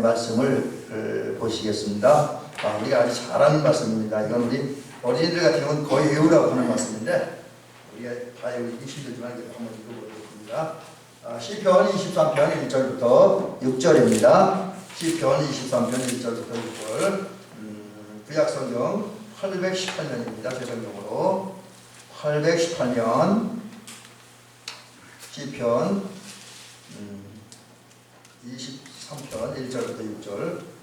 말씀을 보시겠습니다. 우리가 아주 잘하는 말씀입니다. 이건 우리 어린이들 같은 경우는 거의 외우라고 하는 말씀인데 우리가 다 외우기 힘들지만 한번 읽어보겠습니다. 시편 23편 1절부터 6절입니다. 시편 23편 1절부터 6절. 구약성경 818년입니다. 제 성경으로 818년 시편 23편 1절부터 6절.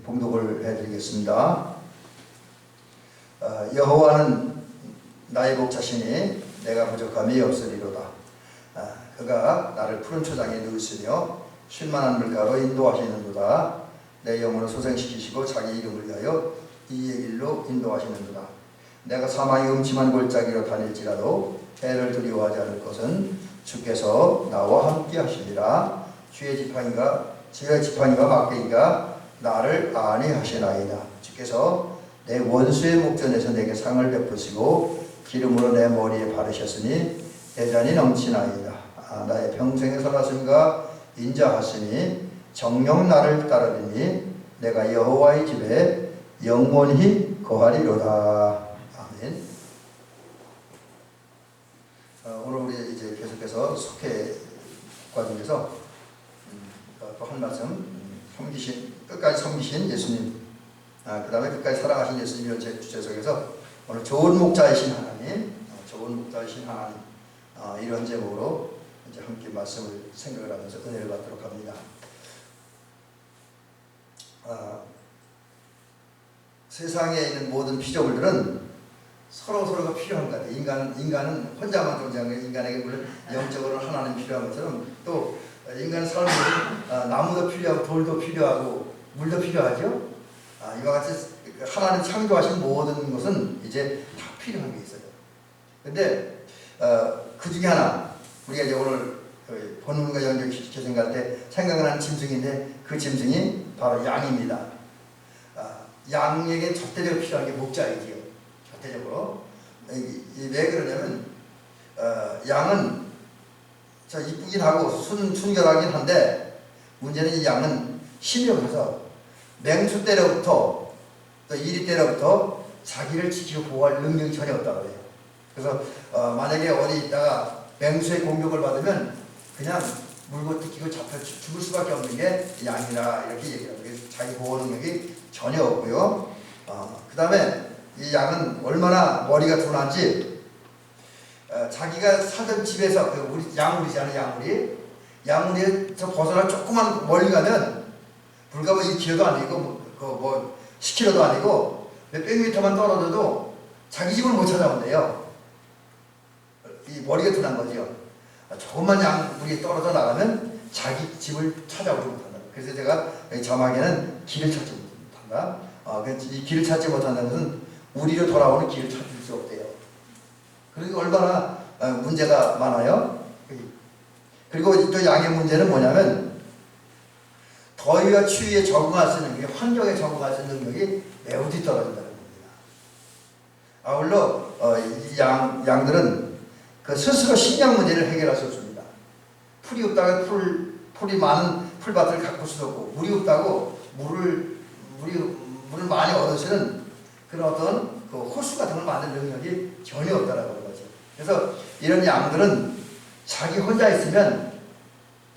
봉독을 해드리겠습니다. 여호와는 나의 목자시니 내가 부족함이 없으리로다. 그가 나를 푸른 초장에 누우시며 쉴만한 물가로 인도하시는도다. 내 영혼을 소생시키시고 자기 이름을 위하여 이의 길로 인도하시는도다. 내가 사망의 음침한 골짜기로 다닐지라도 해를 두려워하지 않을 것은 주께서 나와 함께 하시리라. 주의 지팡이와 막대기가 나를 안위하시나이다. 주께서 내 원수의 목전에서 내게 상을 베푸시고 기름으로 내 머리에 바르셨으니 내 잔이 넘치나이다. 나의 평생의 선하심과 인자하시니 정녕 나를 따르리니 내가 여호와의 집에 영원히 거하리로다. 아멘. 오늘 우리 이제 계속해서 속회 과정에서 또 한 말씀, 끝까지 섬기신 예수님, 그 다음에 끝까지 사랑하신 예수님의 주제 속에서 오늘 좋은 목자이신 하나님, 이런 제목으로 이제 함께 말씀을 생각을 하면서 은혜를 받도록 합니다. 세상에 있는 모든 피조물들은 서로가 필요한 것 같아요. 인간은 혼자만 존재하는 거예요. 인간에게 물론 영적으로 하나님 필요한 것처럼 또 인간 삶은 나무도 필요하고 돌도 필요하고 물도 필요하죠. 이와 같이 하나님 창조하신 모든 것은 이제 다 필요한 게 있어요. 근데 그 중에 하나 우리가 이제 오늘 본문과 연결시켜 생각할 때 생각나는 짐승인데 그 짐승이 바로 양입니다. 양에게 절대적으로 필요한 게 목자이지요. 절대적으로. 왜 그러냐면 양은 이쁘긴 하고 순결하긴 한데 문제는 이 양은 힘이 없어서 맹수 때로부터 또 이리 때로부터 자기를 지키고 보호할 능력이 전혀 없다고 해요. 그래서 만약에 어디 있다가 맹수의 공격을 받으면 그냥 물고 뜯기고 잡혀 죽을 수밖에 없는 게 양이라 이렇게 얘기해요. 자기 보호 능력이 전혀 없고요. 그 다음에 이 양은 얼마나 머리가 둔한지 자기가 살던 집에서 우리 양우리잖아요. 양우리에서 벗어나 조금만 멀리 가면 불과 뭐 1km도 아니고 뭐 10km도 아니고 몇백 미터만 떨어져도 자기 집을 못 찾아온대요. 이 머리가 둔한 거죠. 조금만 양물이 떨어져 나가면 자기 집을 찾아오지 못한다. 그래서 제가 자막에는 길을 찾지 못한다. 이 길을 찾지 못한다는 것은 우리로 돌아오는 길을 찾을 수 없대요. 그러니까 얼마나 문제가 많아요. 그리고 또 양의 문제는 뭐냐면 더위와 추위에 적응할 수 있는 능력, 환경에 적응할 수 있는 능력이 매우 뒤떨어진다는 겁니다. 아울러 양들은 그 스스로 식량 문제를 해결할 수 없습니다. 풀이 없다고 풀이 많은 풀밭을 가꿀 수도 없고, 물이 없다고 물을 많이 얻으시는 그런 어떤 그 호수 같은 걸 만들 능력이 전혀 없다라고 하는 거죠. 그래서 이런 양들은 자기 혼자 있으면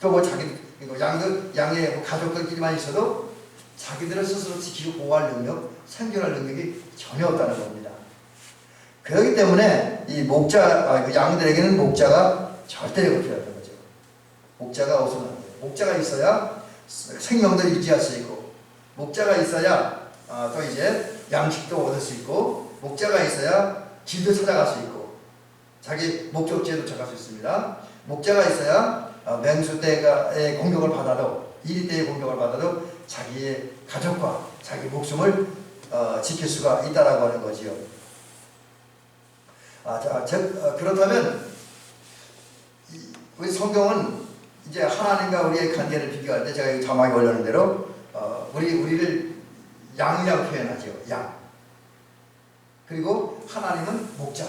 또 뭐 양의 뭐 가족들끼리만 있어도 자기들을 스스로 지키고 보호할 능력, 생존할 능력이 전혀 없다는 겁니다. 그렇기 때문에 이 양들에게는 목자가 절대적으로 필요하다는 거죠. 목자가 없으면 안 돼요. 목자가 있어야 생명도 유지할 수 있고, 목자가 있어야 또 이제 양식도 얻을 수 있고, 목자가 있어야 길도 찾아갈 수 있고, 자기 목적지에 도착할 수 있습니다. 목자가 있어야 맹수 때의 공격을 받아도, 이리 때의 공격을 받아도 자기의 가족과 자기 목숨을 지킬 수가 있다라고 하는 거지요. 그렇다면 우리 성경은 이제 하나님과 우리의 관계를 비교할 때 제가 자막에 올려놓은 대로 우리를 양이라고 표현하죠. 양. 그리고 하나님은 목자.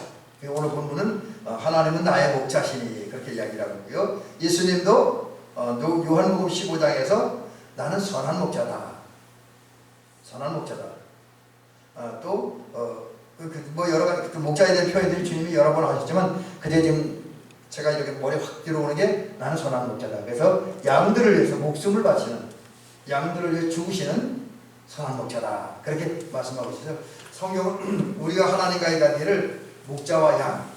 오늘 본문은 하나님은 나의 목자시니 그렇게 이야기를 하고요. 예수님도 요한복음 15장에서 나는 선한 목자다. 선한 목자다. 뭐 여러 가지 목자에 대한 표현들이 주님이 여러 번 하셨지만, 그때 지금 제가 이렇게 머리에 확 들어오는 게 나는 선한 목자다. 그래서 양들을 위해서 목숨을 바치는, 양들을 위해 죽으시는 선한 목자다. 그렇게 말씀하고 있어요. 성경은 우리가 하나님과의 관계를 목자와 양,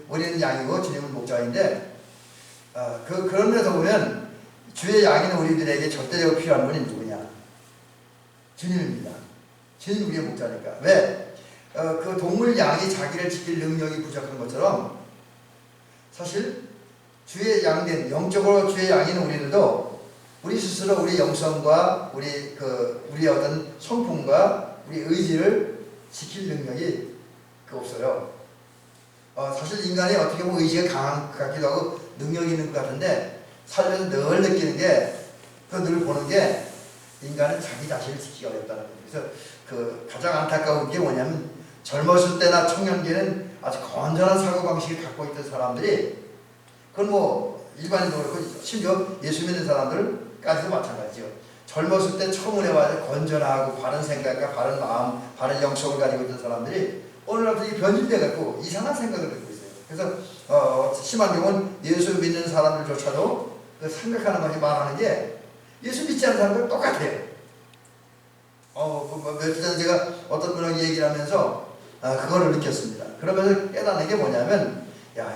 우리는 양이고 주님은 목자인데, 그런 데서 보면 주의 양인 우리들에게 절대적으로 필요한 분이 누구냐? 주님입니다. 주님 우리의 목자니까. 왜? 그 동물 양이 자기를 지킬 능력이 부족한 것처럼 사실 주의 양된, 영적으로 주의 양인 우리들도 우리 스스로 우리 영성과 우리의 어떤 성품과 우리 의지를 지킬 능력이 없어요. 사실 인간이 어떻게 보면 의지가 강한 것 같기도 하고 능력이 있는 것 같은데, 살면서 늘 느끼는 게, 늘 보는 게, 인간은 자기 자신을 지키기 어렵다는 거예요. 그래서 가장 안타까운 게 뭐냐면, 젊었을 때나 청년기에는 아주 건전한 사고방식을 갖고 있던 사람들이, 그건 뭐 일반인도 그렇고 심지어 예수 믿는 사람들까지도 마찬가지죠. 젊었을 때 청운에 와서 건전하고 바른 생각과 바른 마음, 바른 영성을 가지고 있던 사람들이 어느 날 갑자기 변질돼갖고 이상한 생각을 갖고 있어요. 그래서 심한 경우는 예수 믿는 사람들조차도 그 생각하는 것이 말하는 게 예수 믿지 않는 사람들 똑같아요. 며칠 전에 제가 어떤 분에게 얘기를 하면서 그거를 느꼈습니다. 그러면서 깨닫는 게 뭐냐면,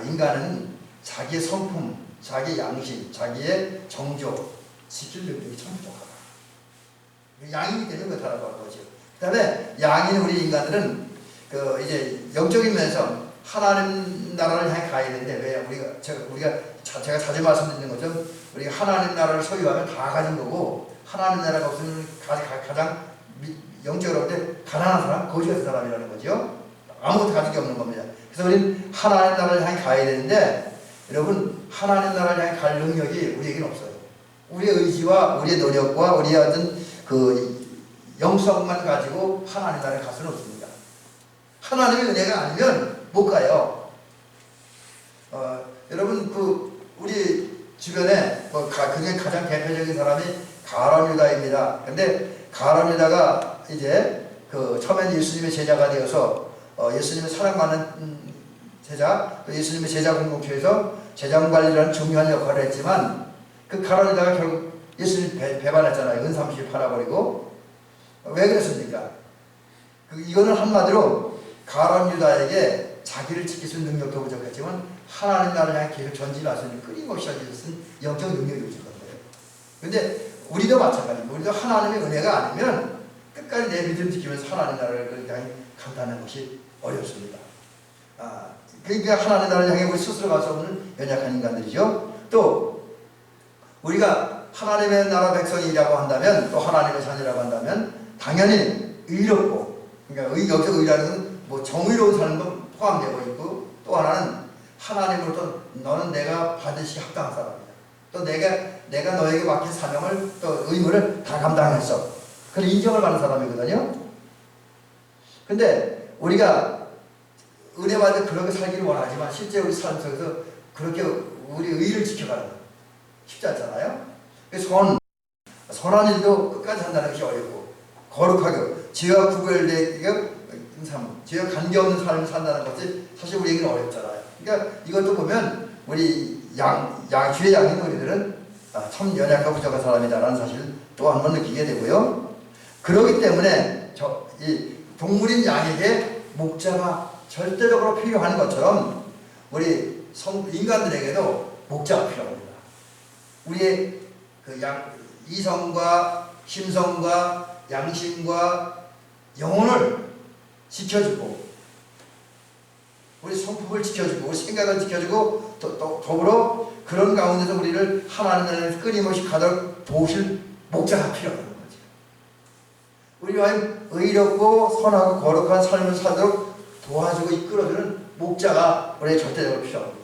인간은 자기의 성품, 자기의 양심, 자기의 정조 지킬 능력이 참 부족하다. 양인이 되는 거다라고 하는 거죠. 그 다음에 양인 우리 인간들은 이제 영적인 면에서 하나님 나라를 향해 가야 되는데, 왜 제가 자주 말씀드리는 것처럼 우리가 하나님 나라를 소유하면 다 가진 거고, 하나님 나라가 없으면 가장 영적으로 볼 때 가난한 사람, 거지같은 사람이라는 거죠. 아무것도 가진 게 없는 겁니다. 그래서 우리는 하나님 나라를 향해 가야 되는데, 여러분 하나님 나라를 향해 갈 능력이 우리에게는 없어요. 우리의 의지와 우리의 노력과 우리의 어떤 영성만 가지고 하나님 나라에 갈 수는 없습니다. 하나님의 은혜가 아니면 못 가요. 여러분 우리 주변에 그중에 가장 대표적인 사람이 가룟 유다입니다. 근데 가룟 유다가 이제 처음엔 예수님의 제자가 되어서 예수님의 사랑받는 제자, 또 예수님의 제자 공동체에서 제장 관리라는 중요한 역할을 했지만, 그 가룟 유다가 결국 예수님 배반했잖아요. 은삼십 팔아버리고. 왜 그랬습니까? 이거는 한마디로 가룟 유다에게 자기를 지킬 수 있는 능력도 부족했지만 하나님 나라를 향해 계속 전진할 수 있는 끊임없이 하기 위해서는 영적 능력이 부족한 거예요. 근데 우리도 마찬가지입니다. 우리도 하나님의 은혜가 아니면 끝까지 내 믿음 지키면서 하나님 나라를 그냥 감당하는 것이 어렵습니다. 그러니까 하나님 나라를 향해 우리 스스로 갈 수 없는 연약한 인간들이죠. 또 우리가 하나님의 나라 백성이라고 한다면, 또 하나님의 자녀라고 한다면 당연히 의롭고, 그러니까 여기서 의라는 것은 뭐 정의로운 삶도 포함되고 있고, 또 하나는 하나님으로부터 너는 내가 받으시 합당한 사람이다. 또 내가 너에게 맡긴 사명을, 또 의무를 다 감당했어. 그런 인정을 받는 사람이거든요. 근데 우리가 은혜 받을 그렇게 살기를 원하지만 실제 우리 삶 속에서 그렇게 우리 의를 지켜가는 거 쉽지 않잖아요. 선한 일도 끝까지 한다는 것이 어렵고, 거룩하게 죄와 구별되게 삶, 죄와 관계없는 삶을 산다는 것이 사실 우리에게는 어렵잖아요. 그러니까 이것도 보면 우리 주의 양인 우리들은 참 연약하고 부족한 사람이다라는 사실을 또 한 번 느끼게 되고요. 그렇기 때문에 이 동물인 양에게 목자가 절대적으로 필요한 것처럼 우리 인간들에게도 목자가 필요합니다. 우리의 그 이성과 심성과 양심과 영혼을 지켜주고, 우리 성품을 지켜주고, 우리 생각을 지켜주고, 또 더불어 그런 가운데서 우리를 하나님의 끊임없이 가도록 도우실 목자가 필요한 거죠. 우리와 의롭고 선하고 거룩한 삶을 살도록 도와주고 이끌어주는 목자가 우리에게 절대적으로 필요합니다.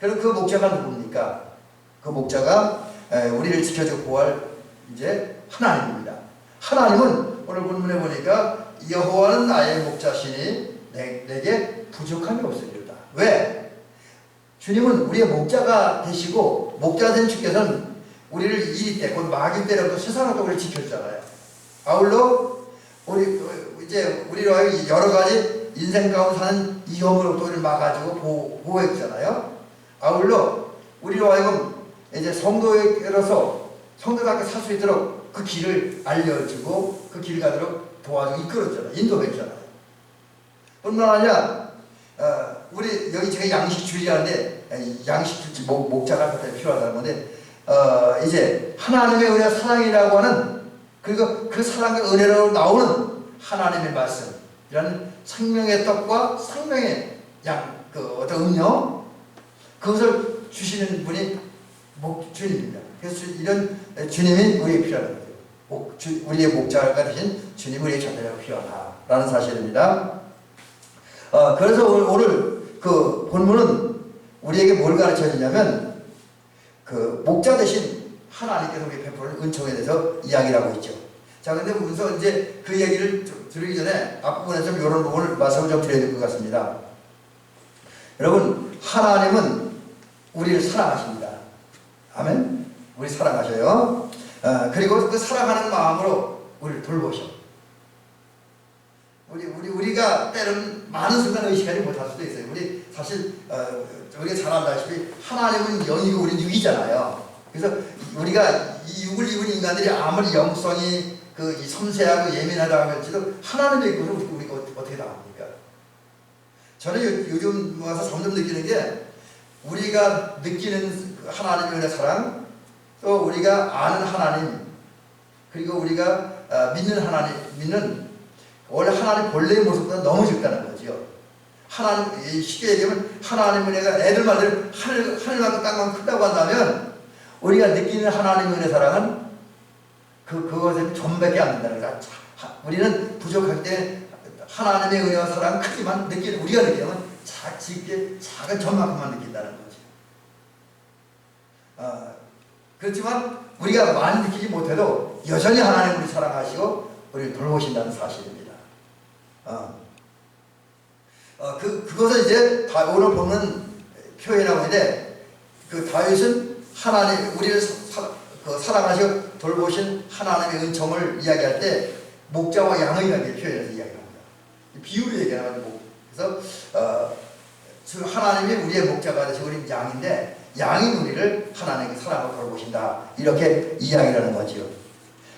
그럼 그 목자가 누굽니까? 그 목자가 우리를 지켜주고 보호할 이제 하나님입니다. 하나님은 오늘 본문에 보니까 여호와는 나의 목자시니 내게 부족함이 없으리로다. 왜? 주님은 우리의 목자가 되시고, 목자 된 주께서는 우리를 이리 때, 곧 마귀 때로부터 세상으로부터 우리를 지켜주잖아요. 아울러 우리로 하여금 여러 가지 인생 가운데 사는 위험으로부터 우리를 막아주고 보호해 주잖아요. 아울러 우리로 하여금 이제 성도로서 성도답게 살 수 있도록 그 길을 알려주고 그 길 가도록 도와주고 이끌어주잖아요. 인도해 주잖아요. 뿐만 아니라 우리 여기 제가 양식주의라는데, 양식주의 목자가 필요하다는 건데, 이제 하나님의 은혜 사랑이라고 하는, 그리고 그 사랑과 은혜로 나오는 하나님의 말씀이라는 생명의 떡과 생명의 어떤 음료, 그것을 주시는 분이 주님입니다. 그래서 이런 주님이 우리에게 필요한 거죠. 우리의 목자가 되신 주님이 우리에게 전대적으로 필요하다라는 사실입니다. 그래서 오늘 그 본문은 우리에게 뭘 가르쳐 주냐면, 그 목자 대신 하나님께서 우리 베푸는 은총에 대해서 이야기를 하고 있죠. 자, 근데 우선 이제 그 얘기를 들으기 전에 앞부분에 좀 이런 부분을 말씀을 좀 드려야 될 것 같습니다. 여러분, 하나님은 우리를 사랑하십니다. 아멘? 우리 사랑하셔요. 그리고 그 사랑하는 마음으로 우리를 돌보셔. 우리가 때로는 많은 순간 의식하지 못할 수도 있어요. 우리 사실 우리가 잘 알다시피 하나님은 영이고 우리는 육이잖아요. 그래서 우리가 이 육을 입은 인간들이 아무리 영성이 이 섬세하고 예민하다고 할지도 하나님의 있고는 우리가 어떻게 나옵니까? 저는 요즘 와서 점점 느끼는 게, 우리가 느끼는 하나님의 은혜 사랑, 또 우리가 아는 하나님, 그리고 우리가 믿는 원래 하나님 본래의 모습보다 너무 적다는 거죠. 하나님, 쉽게 얘기하면 하나님 은혜가 애들 말대로 하늘만큼 땅만큼 크다고 한다면, 우리가 느끼는 하나님의 은혜 사랑은 그것에 전밖에 안 된다는 거야. 우리는 부족할 때 하나님의 은혜와 사랑은 크지만 우리가 느끼는 작은 점만큼만 느낀다는 거지. 그렇지만 우리가 많이 느끼지 못해도 여전히 하나님 우리 사랑하시고 우리를 돌보신다는 사실입니다. 그것을 이제 오늘 보는 표현하고 있는데, 그 다윗은 하나님 우리를 사랑하시고 돌보신 하나님의 은총을 이야기할 때 목자와 양의 관계 표현해서 이야기합니다. 비유로 얘기하는 그래서 하나님이 우리의 목자가 되시고 우리는 양인데, 양이 우리를 하나님께 사랑하고 돌보신다, 이렇게 이야기를 하는 거지요.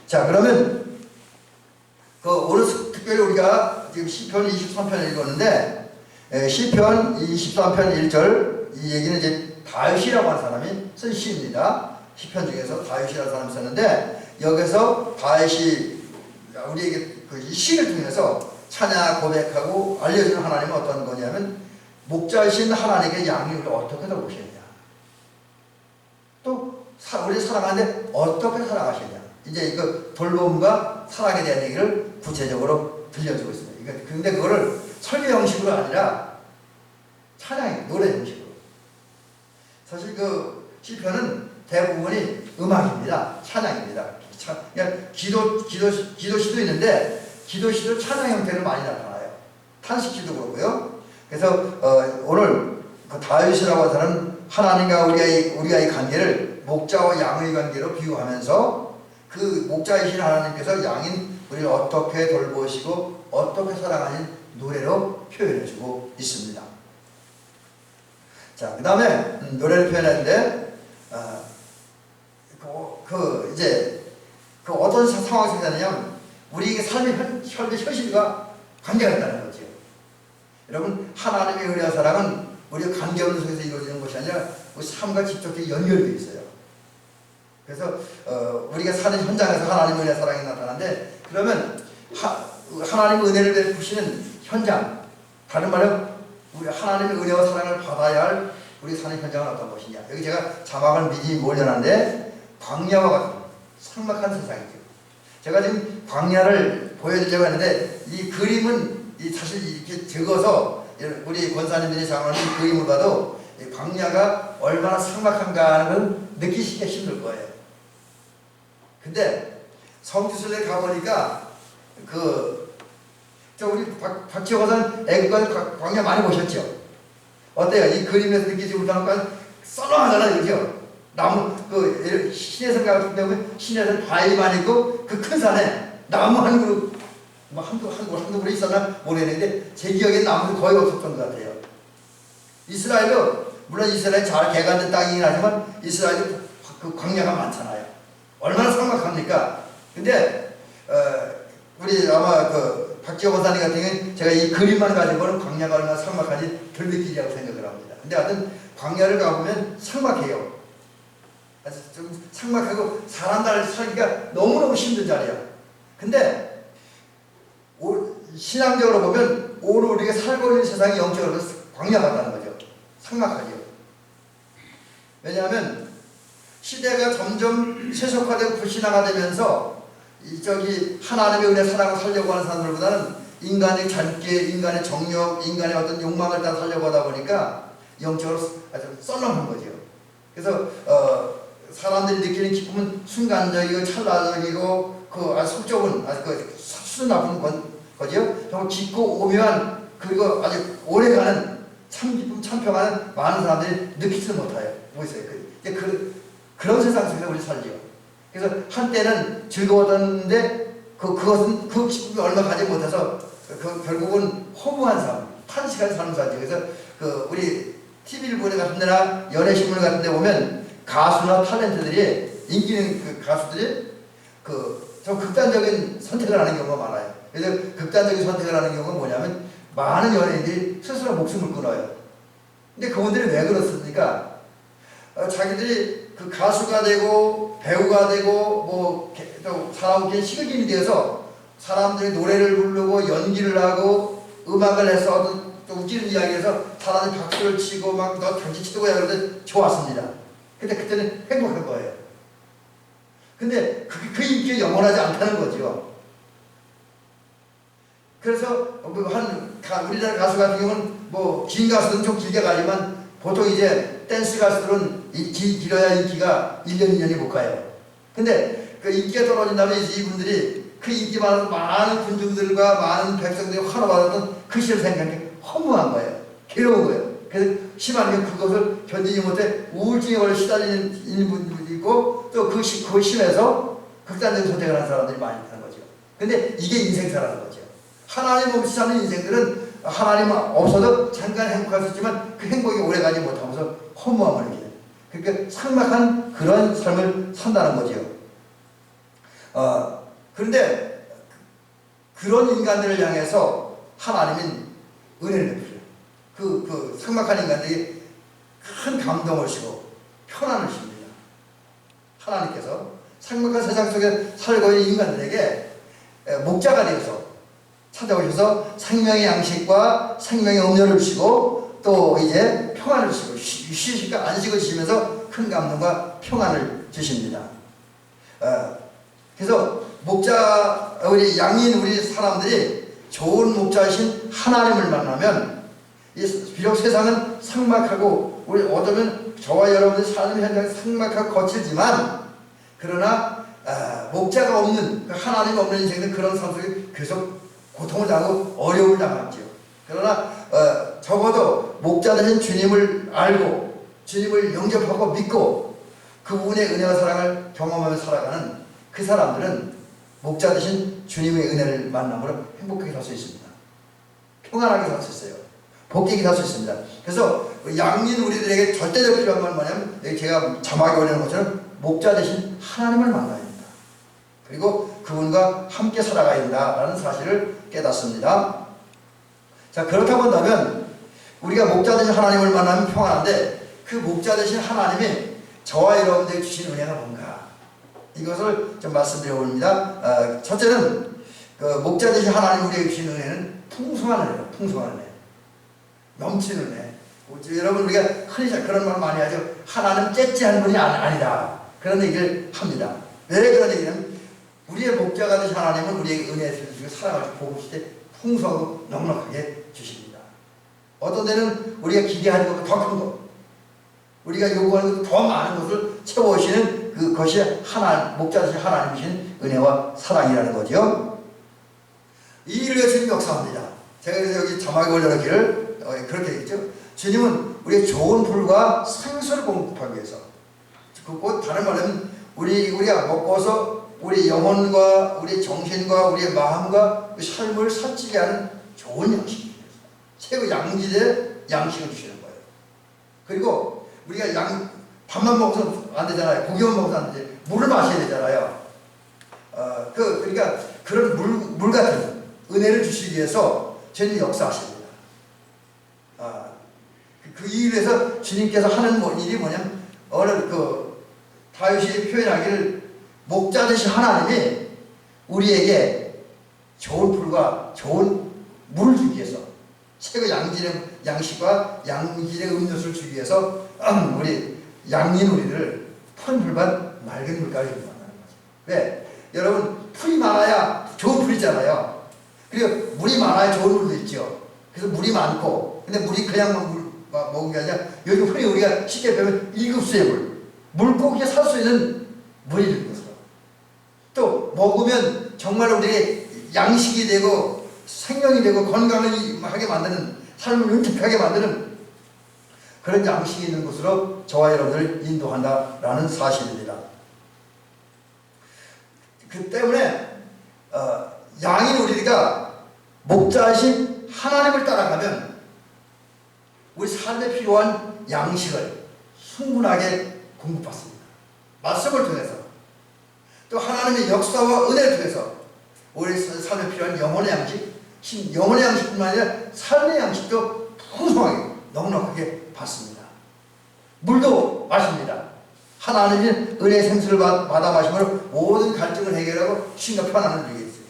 자, 그러면 오늘 특별히 우리가 지금 시편 23편을 읽었는데, 시편 23편 1절, 이 얘기는 이제 다윗이라고 하는 사람이 쓴 시입니다. 시편 중에서 다윗이라는 사람이 있었는데 여기서 다윗이 우리에게 그 시를 통해서 찬양 고백하고 알려주는 하나님은 어떤 거냐면 목자이신 하나님께 양육을 어떻게 돌보시느냐, 또 우리 살아가는데 어떻게 살아가시냐, 이제 그 돌봄과 사랑에 대한 얘기를 구체적으로 들려주고 있습니다. 근데 그거를 설교 형식으로 아니라 찬양, 노래 형식으로. 사실 그 시편은 대부분이 음악입니다. 찬양입니다. 그냥 기도시도 있는데 기도시도 찬양 형태로 많이 나타나요. 탄식시도 그렇고요. 그래서 오늘 그 다윗이라고 하는 하나님과 우리와의 관계를 목자와 양의 관계로 비유하면서 그 목자이신 하나님께서 양인 우리를 어떻게 돌보시고 어떻게 사랑하는 노래로 표현해주고 있습니다. 자, 그 다음에 노래를 표현했는데 이제 그 어떤 상황이 생기냐면 우리에게 삶의 현실과 관계가 있다는 거죠. 여러분, 하나님의 은혜와 사랑은 우리가 관계없는 속에서 이루어지는 것이 아니라 우리 삶과 직접하게 연결되어 있어요. 그래서 우리가 사는 현장에서 하나님의 은혜와 사랑이 나타나는데, 그러면 하나님의 은혜를 베푸시는 현장, 다른 말은 우리 하나님의 은혜와 사랑을 받아야 할 우리 사는 현장은 어떤 것이냐. 여기 제가 자막을 미리 올려놨는데 광야와 같은 삭막한 세상이죠. 제가 지금 광야를 보여드리려고 하는데 이 그림은 사실 이렇게 적어서 우리 권사님들이 작업하는 이 그림을 봐도 이 광야가 얼마나 삭막한가 하는 걸 느끼시기 힘들 거예요. 근데 성지순례 가보니까 우리 박지호 권사님 애국가 광야 많이 보셨죠? 어때요? 이 그림에서 느끼지 못하는 건 썰렁하잖아요, 그죠? 나무, 신해성 같은 데 보면 신해성 바위만 있고 그 큰 산에 나무 한 그루, 한두 그루 있었나 모르겠는데 제 기억에 나무도 거의 없었던 것 같아요. 이스라엘도, 물론 이스라엘 잘 개간된 땅이긴 하지만 이스라엘도 그 광야가 많잖아요. 얼마나 삭막합니까? 근데, 우리 아마 박지호 권사님 같은 경우는 제가 이 그림만 가지고는 광야가 얼마나 삭막한지 덜 느끼리라고 생각을 합니다. 근데 하여튼 광야를 가보면 삭막해요. 좀 삭막하고 사람들 살기가 너무너무 힘든 자리야. 근데 신앙적으로 보면 오늘 우리가 살고 있는 세상이 영적으로 광야 같다는 거죠. 삭막하죠. 왜냐하면 시대가 점점 세속화되고 불신앙화되면서 하나님의 은혜 사랑을 살려고 하는 사람들보다는 인간의 잔계, 인간의 정욕, 인간의 어떤 욕망을 다 살려고 하다 보니까 영적으로 아주 썰렁한 거죠. 그래서 사람들이 느끼는 기쁨은 순간적이고 찰나적이고 아주 속적은 아주 수준 나쁜 거죠. 정말 깊고 오묘한, 그리고 아주 오래가는 참 기쁨, 참 평안은 많은 사람들이 느끼지 못해요. 그런 세상 속에서 우리 살죠. 그래서 한때는 즐거웠는데 그것은 그 기쁨이 얼마 가지 못해서 결국은 허무한 삶, 탄식한 삶을 살죠. 그래서 우리 TV일보에 같은 데나 연예신문 같은 데 보면 가수나 탤런트들이, 인기 있는 가수들이 좀 극단적인 선택을 하는 경우가 많아요. 그래서 극단적인 선택을 하는 경우가 뭐냐면 많은 연예인들이 스스로 목숨을 끊어요. 근데 그분들이 왜 그렇습니까? 자기들이 가수가 되고 배우가 되고 또 사람에게 희극인이 되어서 사람들이 노래를 부르고 연기를 하고 음악을 해서 또 웃기는 이야기해서 사람들이 박수를 치고 막 너 당신 치도야 그러는데 좋았습니다. 근데 그때는 행복한 거예요. 근데 그 인기가 영원하지 않다는 거죠. 그래서 우리나라 가수 같은 경우는 긴 가수들은 좀 길게 가지만 보통 이제 댄스 가수들은 길어야 인기가 1년, 2년이 못 가요. 근데 그 인기가 떨어진다면 이분들이 그 인기 많은 군중들과 많은 백성들이 환호받았던 그 시를 생각하는 게 허무한 거예요. 괴로운 거예요. 그래서 심하게 그것을 견디지 못해 우울증에 걸려 시달리는 분들이 있고 또 그 심해서 극단적인 선택을 하는 사람들이 많이 있다는 거죠. 근데 이게 인생사라는 거죠. 하나님 없이 사는 인생들은 하나님 없어도 잠깐 행복할 수 있지만 그 행복이 오래가지 못하면서 허무함을 느끼는, 그러니까 삭막한 그런 삶을 산다는 거죠. 그런데 그런 인간들을 향해서 하나님은 은혜를 베푸셔요. 삭막한 인간들이 큰 감동을 주고 편안을 줍니다. 하나님께서 삭막한 세상 속에 살고 있는 인간들에게 목자가 되어서 찾아오셔서 생명의 양식과 생명의 음료를 주시고 또 이제 평안을 주시고 휴식과 안식을 주시면서 큰 감동과 평안을 주십니다. 그래서 목자 우리 양인 우리 사람들이 좋은 목자이신 하나님을 만나면 비록 세상은 삭막하고 우리 어쩌면 저와 여러분들 사는 현장이 삭막하고 거칠지만 그러나 목자가 없는 하나님 없는 인생은 그런 삶 속에 계속 고통을 당하고 어려움을 당하죠. 그러나 적어도 목자 되신 주님을 알고 주님을 영접하고 믿고 그분의 은혜와 사랑을 경험하며 살아가는 그 사람들은 목자 되신 주님의 은혜를 만남으로 행복하게 살 수 있습니다. 평안하게 살 수 있어요. 복되게 살 수 있습니다. 그래서 양인 우리들에게 절대적으로 필요한 건 뭐냐면 여기 제가 자막에 올리는 것처럼 목자 되신 하나님을 만나야 됩니다. 그리고 그분과 함께 살아가야 된다라는 사실을 깨닫습니다. 자, 그렇다고 한다면 우리가 목자 되신 하나님을 만나면 평안한데 그 목자 되신 하나님이 저와 여러분들에게 주신 은혜가 뭔가 이것을 좀 말씀드려 봅니다. 첫째는 그 목자 되신 하나님 우리에게 주신 은혜는 풍성한 은혜예요. 풍성한 은혜. 넘치는 은혜. 여러분 우리가 흔히 그런 말 많이 하죠. 하나님 째째한 분이 아니다. 그런 얘기를 합니다. 왜 그런 얘기냐면 우리의 목자가 되신 하나님은 우리에게 은혜를 주시고 사랑을 주고 복을 주실 때 풍성하고 넉넉하게 주십니다. 어떤 데는 우리가 기대하는 것보다 더 큰 것, 우리가 요구하는 것보다 더 많은 것을 채워주시는 그것이 목자 되신 하나님이신 은혜와 사랑이라는 거죠. 이 일을 위해 주님 역사합니다. 제가 그래서 여기 자막에 올려놓기를 그렇게 되겠죠. 주님은 우리의 좋은 불과 생수를 공급하기 위해서 곧 다른 말하면 우리가 먹고서 우리 영혼과 우리 정신과 우리의 마음과 그 삶을 살찌게 하는 좋은 양식이 최고 양질의 양식을 주시는 거예요. 그리고 우리가 밥만 먹어서 안 되잖아요. 고기만 먹어서 안 되지. 물을 마셔야 되잖아요. 그러니까 그런 물 같은 은혜를 주시기 위해서 주님 역사하십니다. 그 이유에서 주님께서 하는 일이 뭐냐면 어느 다윗이 표현하기를 목자 되신 하나님이 우리에게 좋은 풀과 좋은 물을 주기 위해서 최고 양질의 양식과 양질의 음료수를 주기 위해서 우리 양인 우리를 푸른 풀밭 맑은 물가를 만나는 거죠. 왜? 여러분 풀이 많아야 좋은 풀이잖아요. 그리고 물이 많아야 좋은 물도 있죠. 그래서 물이 많고 근데 물이 그냥 물 먹은 게 아니라 여기 흔히 우리가 쉽게 배우면 1급수의 물고기가 살 수 있는 물이 되는 것으로 또 먹으면 정말 우리에게 양식이 되고 생명이 되고 건강을 하게 만드는 삶을 윤택하게 만드는 그런 양식이 있는 곳으로 저와 여러분들을 인도한다라는 사실입니다. 그 때문에 양인 우리가 목자이신 하나님을 따라가면 우리 삶에 필요한 양식을 충분하게 공급받습니다. 말씀을 통해서 또 하나님의 역사와 은혜를 통해서 우리 삶에 필요한 영혼의 양식, 영혼의 양식뿐만 아니라 삶의 양식도 풍성하게 넉넉하게 받습니다. 물도 마십니다. 하나님이 은혜의 생수를 받아 마심으로 모든 갈증을 해결하고 쉼과 편안을 누리게 했어요.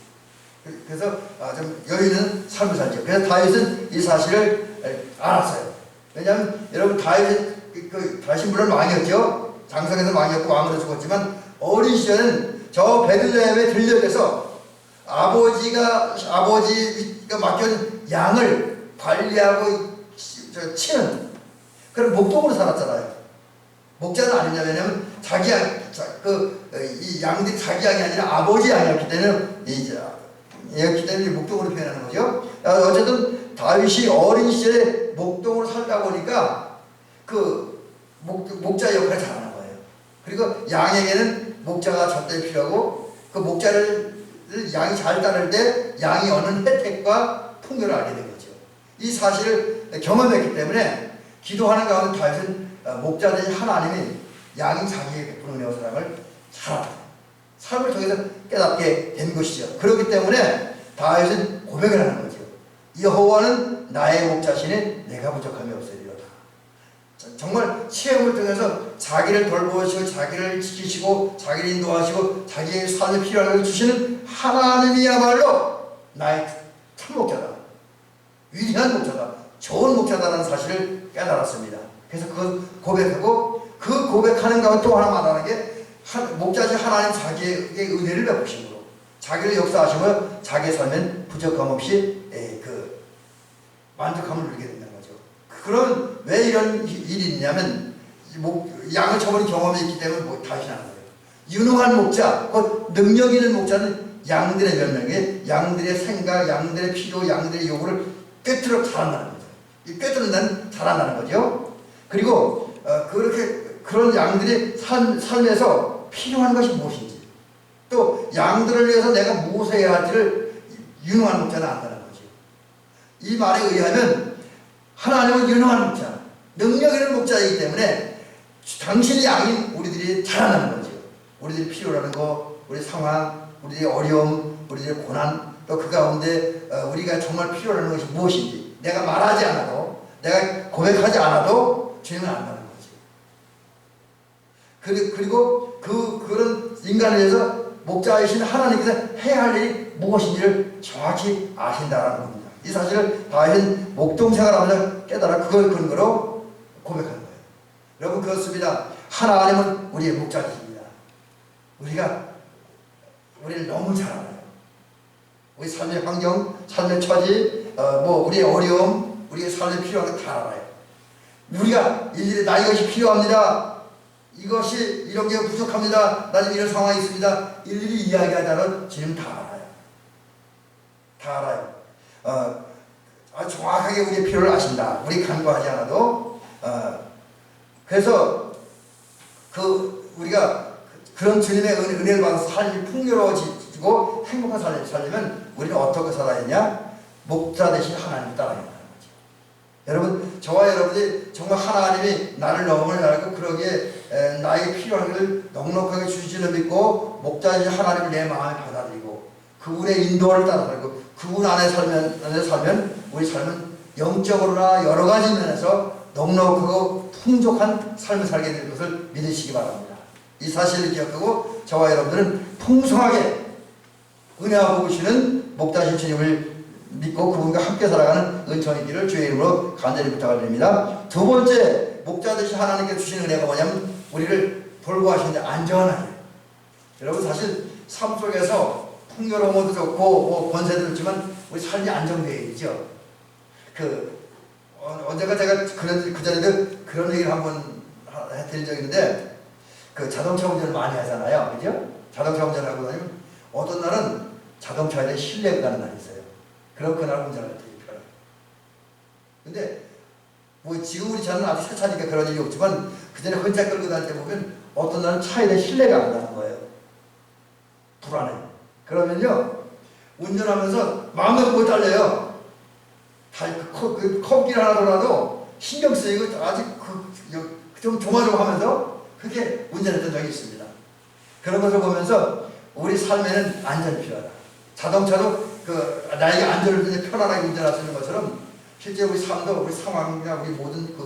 그래서 좀 여유 있는 삶을 살죠. 그래서 다윗은 이 사실을 알았어요. 왜냐하면 여러분 다윗이 물론 왕이었죠. 장성에서 왕이었고 왕으로 죽었지만 어린 시절은 저 베들레헴에 들려져서 아버지가 맡겨준 양을 관리하고 치는 그런 목동으로 살았잖아요. 목자는 아니냐. 왜냐하면 자기 이 양들이 자기 양이 아니라 아버지 양이었기 때문에 목동으로 표현하는 거죠. 어쨌든 다윗이 어린 시절에 목동으로 살다 보니까 그 목자 역할을 잘하는 거예요. 그리고 양에게는 목자가 절대 필요하고 그 목자를 양이 잘 따를 때 양이 얻는 혜택과 풍요를 알게 된 거죠. 이 사실을 경험했기 때문에 기도하는 가운데 다윗은 목자 되신 하나님이 양이 자기에게 베푸는 은혜와 사랑을 잘 알아요. 삶을 통해서 깨닫게 된 것이죠. 그렇기 때문에 다윗은 고백을 하는 거죠. 여호와는 나의 목자시니 내가 부족함이 없으리로다. 정말 체험을 통해서 자기를 돌보시고 자기를 지키시고 자기를 인도하시고 자기의 삶에 필요한 걸 주시는 하나님이야말로 나의 참 목자다, 위대한 목자다, 좋은 목자다라는 사실을 깨달았습니다. 그래서 그걸 고백하고 그 고백하는 가운데 또 하나 말하는 게 목자지 하나님 자기에게 은혜를 베푸심으로 자기를 역사하시며 자기의 삶엔 부족함 없이 그 만족함을 누리게 된다는 거죠. 그럼 왜 이런 일이 있냐면 양을 쳐버린 경험이 있기 때문에 다시 나는 거예요. 유능한 목자, 곧 능력 있는 목자는 양들의 면역에 양들의 생각, 양들의 필요, 양들의 요구를 꿰뚫어 잘한다는 거죠. 이 꿰뚫는다는 잘한다는 거죠. 그리고 그런 양들이 삶에서 필요한 것이 무엇인지, 또 양들을 위해서 내가 무엇을 해야 할지를 유능한 목자는 안다는 거죠. 이 말에 의하면 하나님은 유능한 목자, 능력 있는 목자이기 때문에 당신의 양인 우리들이 잘한다는 거죠. 우리들이 필요로 하는 거, 우리 상황, 우리들의 어려움, 우리들의 고난, 또 그 가운데 우리가 정말 필요로 하는 것이 무엇인지 내가 말하지 않아도, 내가 고백하지 않아도 주님은 안다는 거지. 그리고 그런 인간에 대해서 목자이신 하나님께서 해야 할 일이 무엇인지를 정확히 아신다라는 겁니다. 이 사실을 다윗은 목동생활하면서 깨달아 그걸 근거로 고백하는 거예요. 여러분 그렇습니다. 하나님은 우리의 목자이십니다. 우리를 너무 잘 알아요. 우리 삶의 환경, 삶의 처지, 우리의 어려움, 우리의 삶에 필요한 거 다 알아요. 우리가 일일이 나 이것이 필요합니다, 이것이 이런 게 부족합니다, 나 지금 이런 상황이 있습니다, 일일이 이야기하자면 주님 다 알아요. 다 알아요. 아주 정확하게 우리의 필요를 아신다. 우리 간과하지 않아도. 그래서 우리가 그런 주님의 은혜를 받아서 삶이 풍요로워지고 행복한 삶을 살려면 우리는 어떻게 살아야 했냐? 목자 대신 하나님을 따라야 한다는 거죠. 여러분, 저와 여러분이 정말 하나님이 나를 너무 잘 알고 그러기에 나에게 필요한 것을 넉넉하게 주시는 믿고 목자 대신 하나님을 내 마음에 받아들이고 그분의 인도를 따라 살고 그분 안에 살면 우리 삶은 영적으로나 여러 가지 면에서 넉넉하고 풍족한 삶을 살게 될 것을 믿으시기 바랍니다. 이 사실을 기억하고 저와 여러분들은 풍성하게 은혜와 복으시는 목자신 주님을 믿고 그분과 함께 살아가는 은총이 있기를 주의 이름으로 간절히 부탁을 드립니다. 두 번째, 목자 되신 하나님께 주시는 은혜가 뭐냐면 우리를 돌보하시는데 안전하게. 여러분 사실 삶 속에서 풍요로움도 좋고 권세도 좋지만 우리 삶이 안정되어 있죠. 언제가 제가 그 전에도 그런 얘기를 한번 해드린 적이 있는데 자동차 운전을 많이 하잖아요. 그죠? 자동차 운전을 하고 다니면 어떤 날은 자동차에 대해 신뢰가 가는 날이 있어요. 그럼 그날 운전할 때 편해요. 근데 지금 우리 차는 아직 새 차니까 그런 일이 없지만 그 전에 혼자 끌고 다닐 때 보면 어떤 날은 차에 대해 신뢰가 안 가는 거예요. 불안해. 그러면요 운전하면서 마음대로 못 달려요. 컵길 하나 돌아도 신경 쓰이고 아직 좀 조마조마하면서 그렇게 운전했던 적이 있습니다. 그런 것을 보면서 우리 삶에는 안전이 필요하다. 자동차도 나에게 안전을 편안하게 운전할 수 있는 것처럼 실제 우리 삶도 우리 상황이나 우리 모든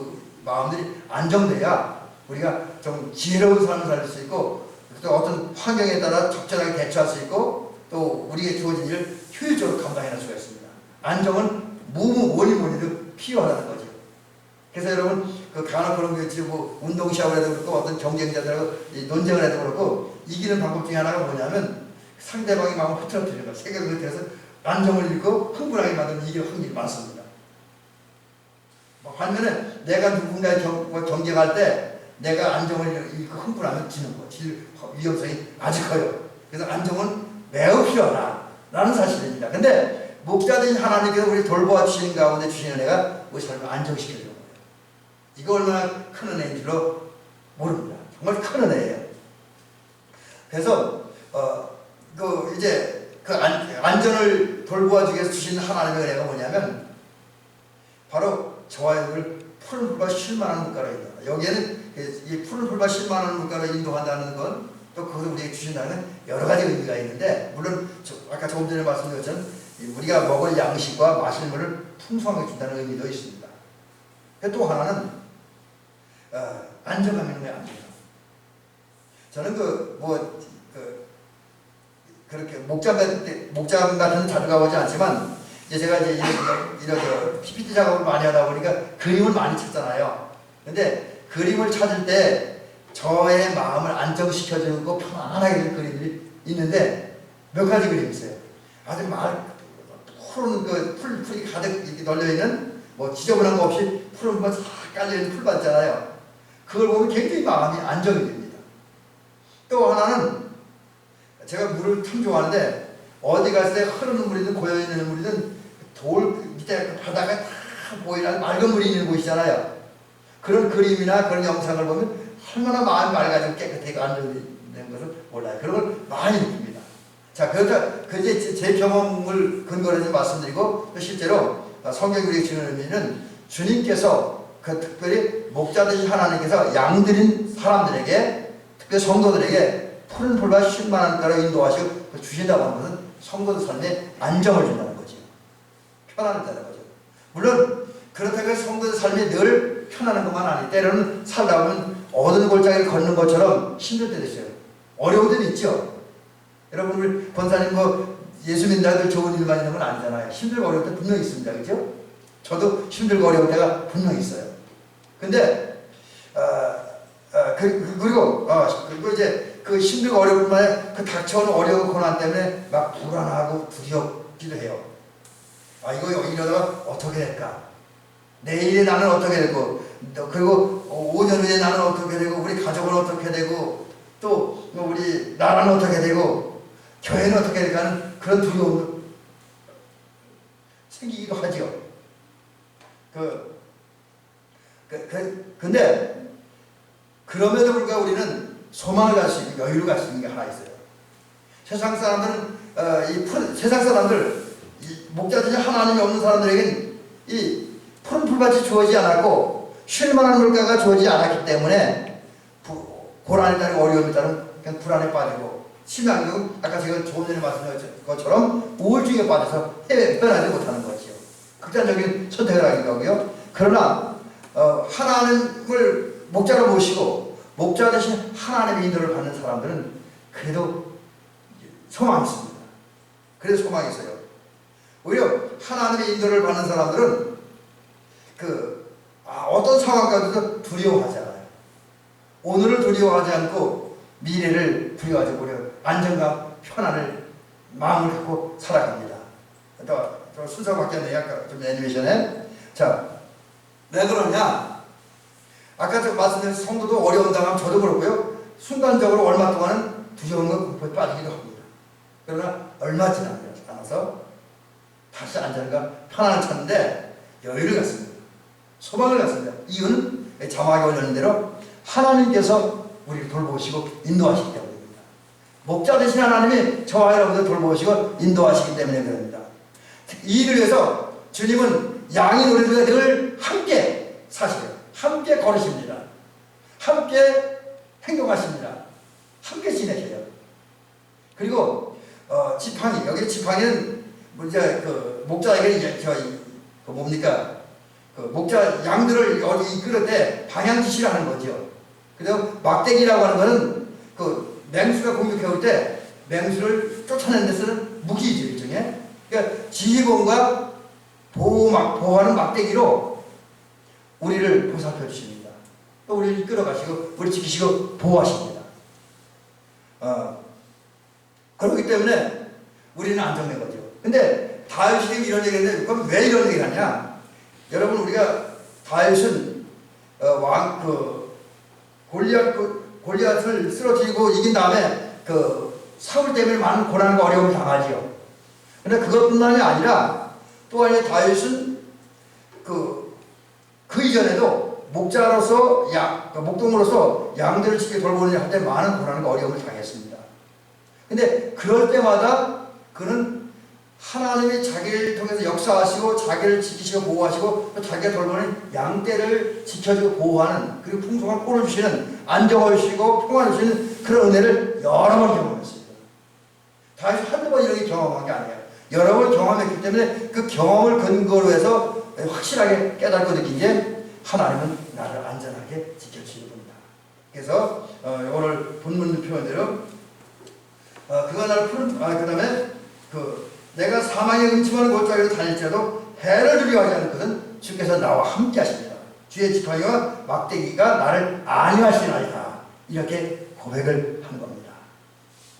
마음들이 안정돼야 우리가 좀 지혜로운 삶을 살 수 있고 또 어떤 환경에 따라 적절하게 대처할 수 있고 또 우리에게 주어진 일을 효율적으로 감당해낼 수가 있습니다. 안정은 뭐니도 필요하다는 거죠. 그래서 여러분 간혹 그런 게 있고 운동 시합을 해도 그렇고 어떤 경쟁자들하고 논쟁을 해도 그렇고 이기는 방법 중에 하나가 뭐냐면 상대방의 마음을 흐트러뜨리는 거예요. 세계를 흐트러서 안정을 잃고 흥분하게 만들면 이길 확률이 많습니다. 반면에 내가 누군가의 경쟁할 때 내가 안정을 잃고 흥분하면 지는 거, 위험성이 아주 커요. 그래서 안정은 매우 필요하다라는 사실입니다. 근데 목자 되신 하나님께서 우리 돌보아 주시는 가운데 주시는 은혜가 우리 삶을 안정시켜주는 거예요. 이거 얼마나 큰 은혜인 줄로 모릅니다. 정말 큰 은혜예요. 그래서 이제 안전을 돌보아 주기 위해서 주신 하나님의 은혜가 뭐냐면 바로 저와 여러분을 푸른 풀과 쉴만한 물가로 인도한다. 여기에는 이 푸른 풀과 쉴만한 물가로 인도한다는 건 또 그것을 우리에게 주신다는 여러 가지 의미가 있는데 물론 아까 조금 전에 말씀드린 것처럼 우리가 먹을 양식과 마실 물을 풍성하게 준다는 의미도 있습니다. 또 하나는 안정감 있는 거야, 안정감. 저는 그렇게 목장 같은 데 자주 가보지 않지만, 이제 제가 이제 이런 PPT 작업을 많이 하다 보니까 그림을 많이 찾잖아요. 근데 그림을 찾을 때 저의 마음을 안정시켜주고 편안하게 되는 그림들이 있는데 몇 가지 그림이 있어요. 아주 푸른 풀이 가득 이렇게 널려있는, 뭐 지저분한 거 없이 푸른 거 쫙 깔려있는 풀 봤잖아요. 그걸 보면 굉장히 마음이 안정이 됩니다. 또 하나는, 제가 물을 참 좋아하는데 어디 갔을 때 흐르는 물이든 고여있는 물이든 돌 밑에 바다가 다 보이는 맑은 물이 있는 곳이잖아요. 그런 그림이나 그런 영상을 보면 얼마나 마음이 맑아지고 깨끗하게 안정되는 것을 몰라요. 그런 걸 많이 느낍니다. 자, 그게 제 경험을 근거로 해서 말씀드리고, 실제로 성경이 우리에게 주는 의미는, 주님께서 특별히 목자되신 하나님께서 양들인 사람들에게, 특별히 성도들에게 푸른 풀과 쉴만한 가로 인도하시고 주신다고 하는 것은 성도들 삶에 안정을 준다는 거죠. 편안을 준다는 거죠. 물론 그렇다고 해서 성도들 삶이 늘 편안한 것만 아니, 때로는 살다 보면 어두운 골짜기를 걷는 것처럼 힘들 때도 있어요. 어려운 때도 있죠. 여러분, 우리 권사님 예수 믿는다들 좋은 일만 있는 건 아니잖아요. 힘들고 어려울 때 분명히 있습니다. 그죠? 저도 힘들고 어려울 때가 분명히 있어요. 근데 그리고 이제 그 힘들고 어려울 뿐만 그 닥쳐오는 어려운 고난 때문에 막 불안하고 두렵기도 해요. 이거 이러다가 어떻게 될까? 내일에 나는 어떻게 되고, 그리고 5년 후에 나는 어떻게 되고, 우리 가족은 어떻게 되고, 또 우리 나라는 어떻게 되고, 교회는 어떻게 될까 하는 그런 두려움도 생기기도 하죠. 근데 그럼에도 불구하고 우리는 소망을 갈 수 있는, 여유를 갈 수 있는 게 하나 있어요. 세상 사람들, 목자되신 하나님이 없는 사람들에게는 이 푸른 풀밭이 주어지지 않았고 쉴만한 물가가 주어지지 않았기 때문에 고난에 따른 어려움에 따른 그냥 불안에 빠지고, 심양경 아까 제가 조금 전에 말씀드린 것처럼 우울증에 빠져서 헤어나지 못하는 거죠. 극단적인 선택을 하기도 하고요. 그러나 하나님을 목자로 모시고 목자 대신 하나님의 인도를 받는 사람들은 그래도 소망이 있습니다. 그래도 소망이 있어요. 오히려 하나님의 인도를 받는 사람들은 어떤 상황 가운데도 두려워하지 않아요. 오늘을 두려워하지 않고 미래를 두려워하지 않고 안정감, 편안을 마음을 갖고 살아갑니다. 또 순서 바뀌었네요. 아까 좀 애니메이션에. 자, 왜 그러냐? 아까 저 말씀드린 성도도 어려운 당하면 저도 그렇고요. 순간적으로 얼마 동안은 두려움과 공포에 빠지기도 합니다. 그러나 얼마 지나지 않아서 다시 안정과 편안을 찾는데 여유를 갖습니다. 소망을 갖습니다. 이유는 자막에 올려놓은 대로 하나님께서 우리를 돌보시고 인도하시기 때문입니다. 목자 되신 하나님이 저와 여러분을 돌보시고 인도하시기 때문에 그럽니다. 이 일을 위해서 주님은 양인 우리들과 늘 함께 사시고 함께 걸으십니다. 함께 행동하십니다. 함께 지내셔요. 그리고 지팡이, 여기 지팡이는 이제 목자에게 뭡니까? 목자 양들을 어디 이끌을 때 방향 지시를 하는 거죠. 그리고 막대기라고 하는 것은 맹수가 공격해 올 때 맹수를 쫓아내는 데 쓰는 무기이죠, 일종의. 그러니까 지휘봉과 보호하는 막대기로 우리를 보살펴 주십니다. 또 우리를 이끌어 가시고 우리 지키시고 보호하십니다. 그렇기 때문에 우리는 안정된 거죠. 근데 다윗이 이런 얘기했는데 그럼 왜 이런 얘기를 하냐? 여러분, 우리가 다윗은 골리앗을 쓰러뜨리고 이긴 다음에 사울 때문에 많은 고난과 어려움을 당하지요. 그런데 그것뿐만이 아니라 또한 다윗은 그 이전에도 목자로서 목동으로서 양들을 지켜 돌보는 할 때 많은 고난과 어려움을 당했습니다. 근데 그럴 때마다 그는 하나님이 자기를 통해서 역사하시고 자기를 지키시고 보호하시고 또 자기가 돌보는 양떼를 지켜주고 보호하는, 그리고 풍성한 꼴을 주시는, 안정을 주시고 평안을 주시는 그런 은혜를 여러 번 경험했습니다. 다시 한두 번 이렇게 경험한 게 아니에요. 여러 번 경험했기 때문에 그 경험을 근거로 해서 확실하게 깨닫고 느낀 게 하나님은 나를 안전하게 지켜주시는 겁니다. 그래서 오늘 본문 표현대로 그가 나를 푸른 그 다음에 내가 사망의 음침한 골짜기로 다닐지라도 해를 두려워하지 않을 것은 주께서 나와 함께 하십니다. 주의 지팡이와 막대기가 나를 안위하시나이다. 이렇게 고백을 하는 겁니다.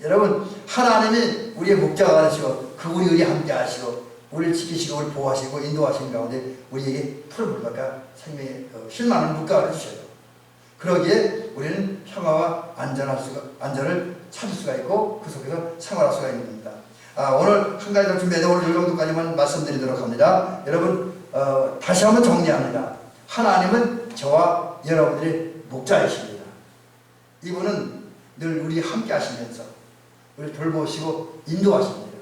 여러분, 하나님이 우리의 목자가 되시고 그분이 우리 함께 하시고 우리를 지키시고 우리를 보호하시고 인도하시는 가운데 우리에게 푸른 물가가 생명의 실만한 물가를 주셔요. 그러기에 우리는 평화와 안전을 찾을 수가 있고 그 속에서 생활할 수가 있는 겁니다. 오늘 한 가지 더 준비해서 오늘 이 정도까지만 말씀드리도록 합니다. 여러분, 다시 한번 정리합니다. 하나님은 저와 여러분들의 목자이십니다. 이분은 늘 우리 함께 하시면서 우리를 돌보시고 인도하십니다.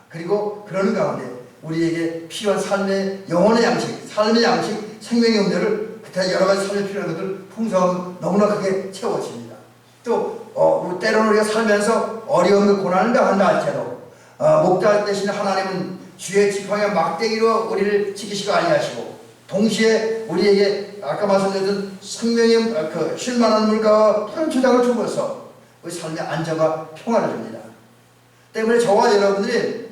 그리고 그러는 가운데 우리에게 필요한 삶의 영혼의 양식, 삶의 양식, 생명의 음료를 그때 여러 가지 삶에 필요한 것들 풍성하고 너무나 크게 채워집니다. 또 때로는 우리가 살면서 어려움과 고난을 당한다 할지라도 목자 되신 하나님은 주의 지팡이와 막대기로 우리를 지키시고 안위하시고 동시에 우리에게 아까 말씀드렸던 생명의 쉴만한 물과 푸른 초장을 주면서 우리 삶의 안정과 평화를 줍니다. 때문에 저와 여러분들이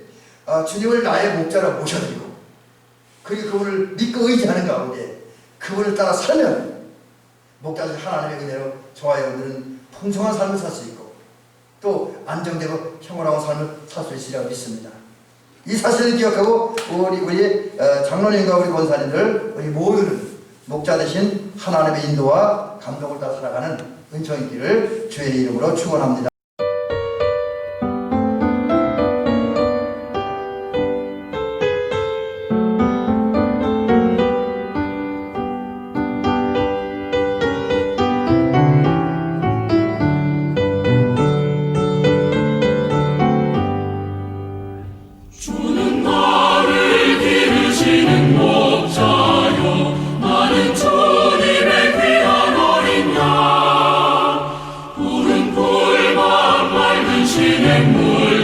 주님을 나의 목자로 모셔드리고 그리고 그분을 믿고 의지하는 가운데 그분을 따라 살면 목자신 하나님의 은혜로 저와 여러분들은 풍성한 삶을 살 수 있고 또 안정되고 평화로운 삶을 살 수 있으리라고 믿습니다. 이 사실을 기억하고 우리 장로님과 우리 권사님들 우리 모두는 목자 되신 하나님의 인도와 감동을 따라 살아가는 은총의 길을 주의 이름으로 축원합니다. 물